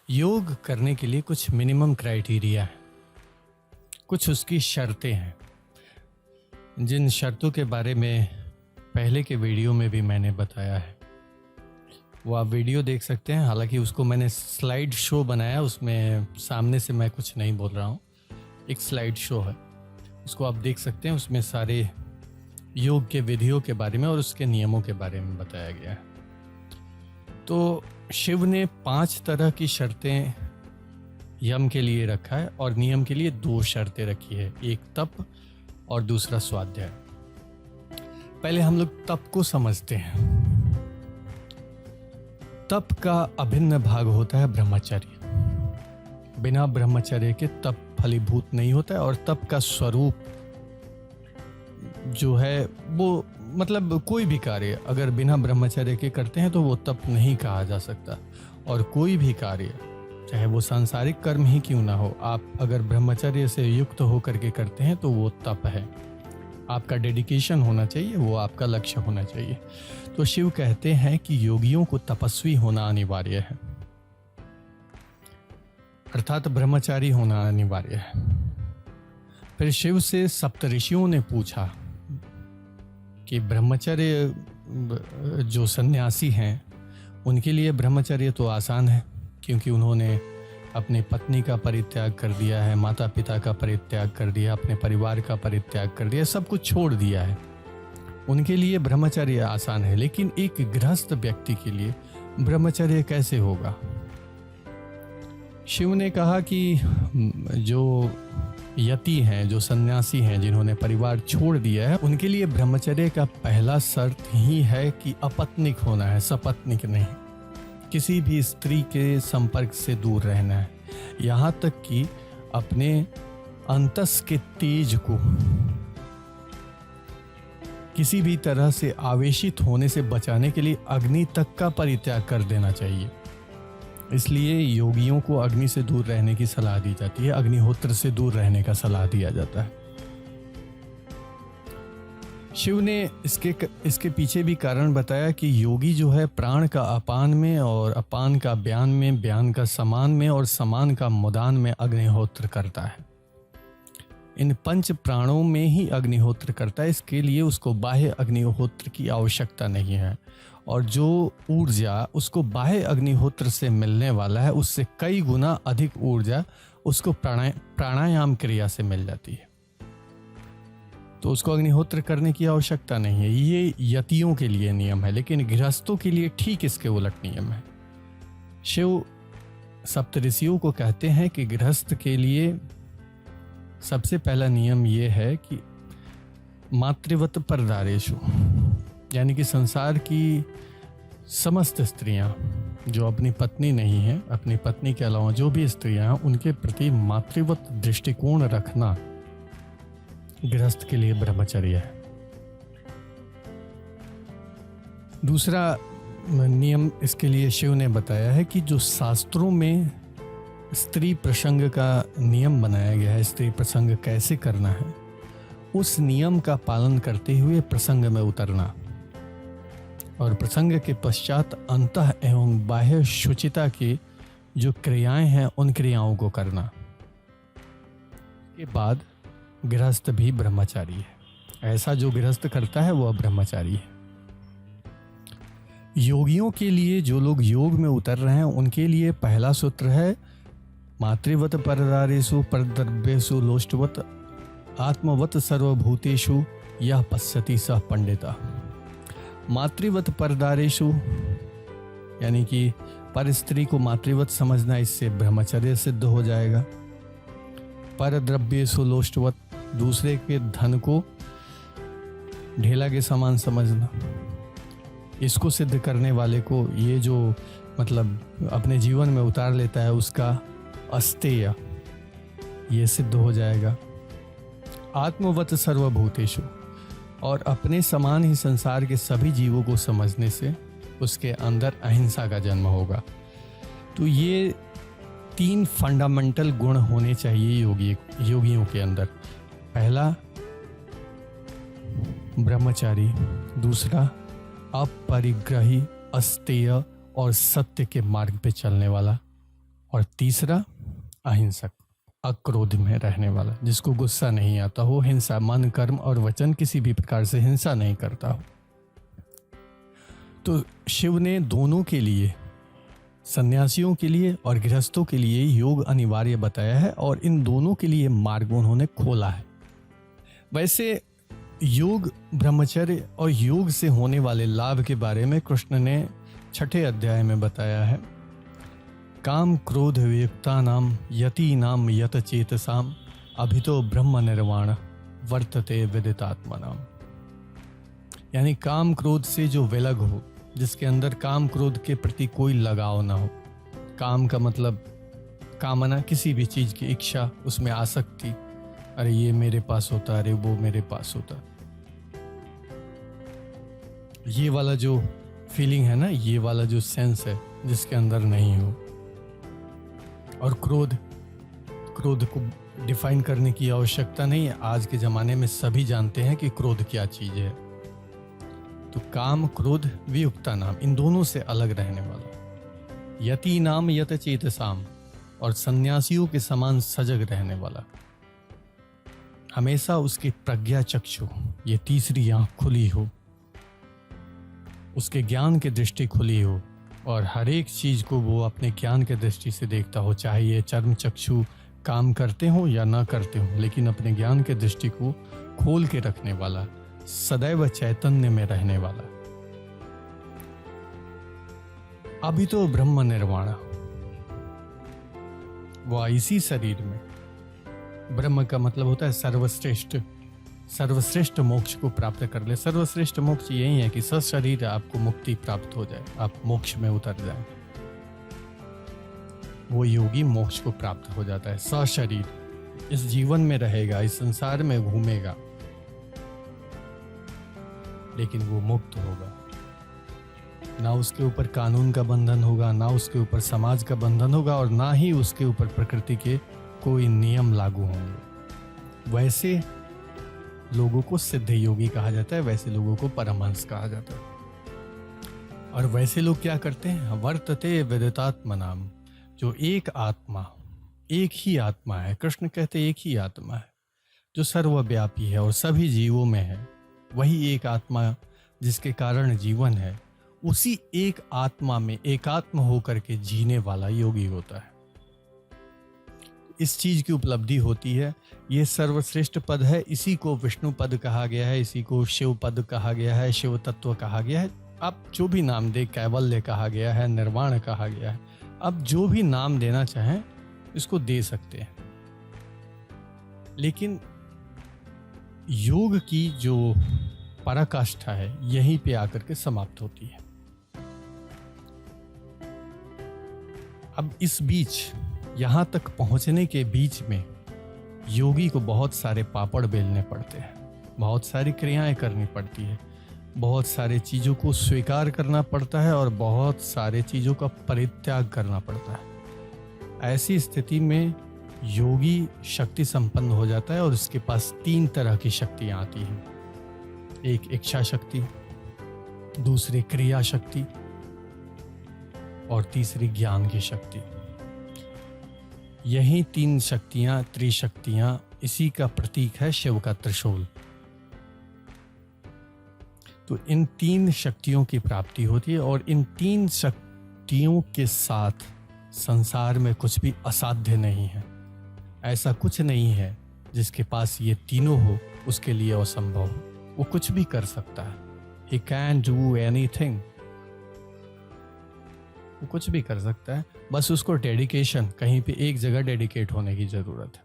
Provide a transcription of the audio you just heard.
योग करने के लिए कुछ मिनिमम क्राइटेरिया है, कुछ उसकी शर्तें हैं, जिन शर्तों के बारे में पहले के वीडियो में भी मैंने बताया है। वो आप वीडियो देख सकते हैं। हालांकि उसको मैंने स्लाइड शो बनाया, उसमें सामने से मैं कुछ नहीं बोल रहा हूँ, एक स्लाइड शो है, उसको आप देख सकते हैं। उसमें सारे योग के विधियों के बारे में और उसके नियमों के बारे में बताया गया है। तो शिव ने 5 तरह की शर्तें यम के लिए रखा है और नियम के लिए 2 शर्तें रखी है, एक तप और दूसरा स्वाध्याय। पहले हम लोग तप को समझते हैं। तप का अभिन्न भाग होता है ब्रह्मचर्य। बिना ब्रह्मचर्य के तप फलीभूत नहीं होता है। और तप का स्वरूप जो है वो मतलब कोई भी कार्य अगर बिना ब्रह्मचर्य के करते हैं तो वो तप नहीं कहा जा सकता। और कोई भी कार्य चाहे वो सांसारिक कर्म ही क्यों ना हो, आप अगर ब्रह्मचर्य से युक्त होकर के करते हैं तो वो तप है। आपका डेडिकेशन होना चाहिए, वो आपका लक्ष्य होना चाहिए। तो शिव कहते हैं कि योगियों को तपस्वी होना अनिवार्य है, अर्थात ब्रह्मचारी होना अनिवार्य है। फिर शिव से सप्तऋषियों ने पूछा कि ब्रह्मचर्य जो सन्यासी हैं उनके लिए ब्रह्मचर्य तो आसान है, क्योंकि उन्होंने अपनी पत्नी का परित्याग कर दिया है, माता पिता का परित्याग कर दिया, अपने परिवार का परित्याग कर दिया, सब कुछ छोड़ दिया है। उनके लिए ब्रह्मचर्य आसान है। लेकिन एक गृहस्थ व्यक्ति के लिए ब्रह्मचर्य कैसे होगा? शिव ने कहा कि जो यति हैं, जो सन्यासी हैं, जिन्होंने परिवार छोड़ दिया है, उनके लिए ब्रह्मचर्य का पहला शर्त ही है कि अपत्निक होना है, सपत्निक नहीं। किसी भी स्त्री के संपर्क से दूर रहना है। यहाँ तक कि अपने अंतस के तेज को किसी भी तरह से आवेशित होने से बचाने के लिए अग्नि तक का परित्याग कर देना चाहिए। इसलिए योगियों को अग्नि से दूर रहने की सलाह दी जाती है, अग्निहोत्र से दूर रहने का सलाह दिया जाता है। शिव ने इसके पीछे भी कारण बताया कि योगी जो है प्राण का अपान में और अपान का ब्यान में, ब्यान का समान में और समान का मुदान में अग्निहोत्र करता है। इन 5 प्राणों में ही अग्निहोत्र करता है। इसके लिए उसको बाह्य अग्निहोत्र की आवश्यकता नहीं है। और जो ऊर्जा उसको बाह्य अग्निहोत्र से मिलने वाला है, उससे कई गुना अधिक ऊर्जा उसको प्राणायाम क्रिया से मिल जाती है। तो उसको अग्निहोत्र करने की आवश्यकता नहीं है। ये यतियों के लिए नियम है, लेकिन गृहस्थों के लिए ठीक इसके उलट नियम है। शिव सप्तऋषियों को कहते हैं कि गृहस्थ के लिए सबसे पहला नियम ये है कि मातृवत परदारेषु, यानी कि संसार की समस्त स्त्रियां जो अपनी पत्नी नहीं हैं, अपनी पत्नी के अलावा जो भी स्त्रियां हैं, उनके प्रति मातृवत दृष्टिकोण रखना गृहस्थ के लिए ब्रह्मचर्य है। दूसरा नियम इसके लिए शिव ने बताया है कि जो शास्त्रों में स्त्री प्रसंग का नियम बनाया गया है, स्त्री प्रसंग कैसे करना है, उस नियम का पालन करते हुए प्रसंग में उतरना और प्रसंग के पश्चात अंतः एवं बाह्य शुचिता की जो क्रियाएं हैं उन क्रियाओं को करना। के बाद गृहस्थ भी ब्रह्मचारी है। ऐसा जो गृहस्थ करता है वह ब्रह्मचारी है। योगियों के लिए, जो लोग योग में उतर रहे हैं, उनके लिए पहला सूत्र है मातृवत परदारेषु परद्रव्येषु लोष्टवत आत्मवत सर्वभूतेषु यह पश्यति सह पंडिता। मातृवत परदारेषु यानी कि पर स्त्री को मातृवत समझना, इससे ब्रह्मचर्य सिद्ध हो जाएगा। परद्रव्येषु लोष्टवत, दूसरे के धन को ढेला के समान समझना। इसको सिद्ध करने वाले को ये जो मतलब अपने जीवन में उतार लेता है, उसका अस्तेय ये सिद्ध हो जाएगा। आत्मवत सर्वभूतेषु, और अपने समान ही संसार के सभी जीवों को समझने से उसके अंदर अहिंसा का जन्म होगा। तो ये 3 फंडामेंटल गुण होने चाहिए योगियों के अंदर। पहला ब्रह्मचारी, दूसरा अपरिग्रही, अस्तेय और सत्य के मार्ग पे चलने वाला, और तीसरा अहिंसक, अक्रोध में रहने वाला, जिसको गुस्सा नहीं आता हो, हिंसा मन कर्म और वचन किसी भी प्रकार से हिंसा नहीं करता हो। तो शिव ने दोनों के लिए, सन्यासियों के लिए और गृहस्थों के लिए योग अनिवार्य बताया है और इन दोनों के लिए मार्ग उन्होंने खोला है। वैसे योग, ब्रह्मचर्य और योग से होने वाले लाभ के बारे में कृष्ण ने 6 अध्याय में बताया है। काम क्रोध वियुक्तानाम यतीनाम यत चेतसाम अभितो ब्रह्म निर्वाण वर्तते विदितात्मनाम। यानी काम क्रोध से जो विलग हो, जिसके अंदर काम क्रोध के प्रति कोई लगाव ना हो। काम का मतलब कामना, किसी भी चीज की इच्छा, उसमें आसक्ति, अरे ये मेरे पास होता, अरे वो मेरे पास होता, ये वाला जो फीलिंग है ना, ये वाला जो सेंस है जिसके अंदर नहीं हो। और क्रोध को डिफाइन करने की आवश्यकता नहीं है, आज के ज़माने में सभी जानते हैं कि क्रोध क्या चीज़ है। तो काम क्रोध वियुक्ता नाम, इन दोनों से अलग रहने वाला। यति नाम यत चेतसाम, और सन्यासियों के समान सजग रहने वाला। हमेशा उसकी प्रज्ञा चक्षु, ये तीसरी आंख खुली हो, उसके ज्ञान की दृष्टि खुली हो और हर एक चीज को वो अपने ज्ञान के दृष्टि से देखता हो, चाहे ये चर्म चक्षु काम करते हो या ना करते हो, लेकिन अपने ज्ञान के दृष्टि को खोल के रखने वाला, सदैव चैतन्य में रहने वाला। अभी तो ब्रह्म निर्वाण, वो इसी शरीर में, ब्रह्म का मतलब होता है सर्वश्रेष्ठ, सर्वश्रेष्ठ मोक्ष को प्राप्त कर ले। सर्वश्रेष्ठ मोक्ष यही है कि सशरीर आपको मुक्ति प्राप्त हो जाए, आप मोक्ष में उतर जाए। वो योगी मोक्ष को प्राप्त हो जाता है सशरीर, इस जीवन में रहेगा, इस संसार में घूमेगा, लेकिन वो मुक्त होगा। ना उसके ऊपर कानून का बंधन होगा, ना उसके ऊपर समाज का बंधन होगा, और ना ही उसके ऊपर प्रकृति के कोई नियम लागू होंगे। वैसे लोगों को सिद्ध योगी कहा जाता है, वैसे लोगों को परमहंस कहा जाता है। और वैसे लोग क्या करते हैं, वर्तते विदितात्मनाम, जो एक आत्मा, एक ही आत्मा है, कृष्ण कहते एक ही आत्मा है जो सर्वव्यापी है और सभी जीवों में है। वही एक आत्मा जिसके कारण जीवन है, उसी एक आत्मा में एकात्म होकर के जीने वाला योगी होता है। इस चीज की उपलब्धि होती है। ये सर्वश्रेष्ठ पद है, इसी को विष्णु पद कहा गया है, इसी को शिव पद कहा गया है, शिव तत्व कहा गया है। आप जो भी नाम दे, कैवल्य कहा गया है, निर्वाण कहा गया है, अब जो भी नाम देना चाहें इसको दे सकते हैं। लेकिन योग की जो पराकाष्ठा है यहीं पे आकर के समाप्त होती है। अब इस बीच, यहाँ तक पहुँचने के बीच में योगी को बहुत सारे पापड़ बेलने पड़ते हैं, बहुत सारी क्रियाएं करनी पड़ती है, बहुत सारे चीज़ों को स्वीकार करना पड़ता है और बहुत सारे चीज़ों का परित्याग करना पड़ता है। ऐसी स्थिति में योगी शक्ति संपन्न हो जाता है और उसके पास 3 तरह की शक्तियाँ आती हैं। एक इच्छा शक्ति, दूसरी क्रिया शक्ति और तीसरी ज्ञान की शक्ति। यही 3 शक्तियां, त्रिशक्तियां, इसी का प्रतीक है शिव का त्रिशूल। तो इन 3 शक्तियों की प्राप्ति होती है और इन 3 शक्तियों के साथ संसार में कुछ भी असाध्य नहीं है। ऐसा कुछ नहीं है जिसके पास ये तीनों हो उसके लिए असंभव हो। वो कुछ भी कर सकता है। He can do anything। वो कुछ भी कर सकता है, बस उसको डेडिकेशन, कहीं पे एक जगह डेडिकेट होने की जरूरत है।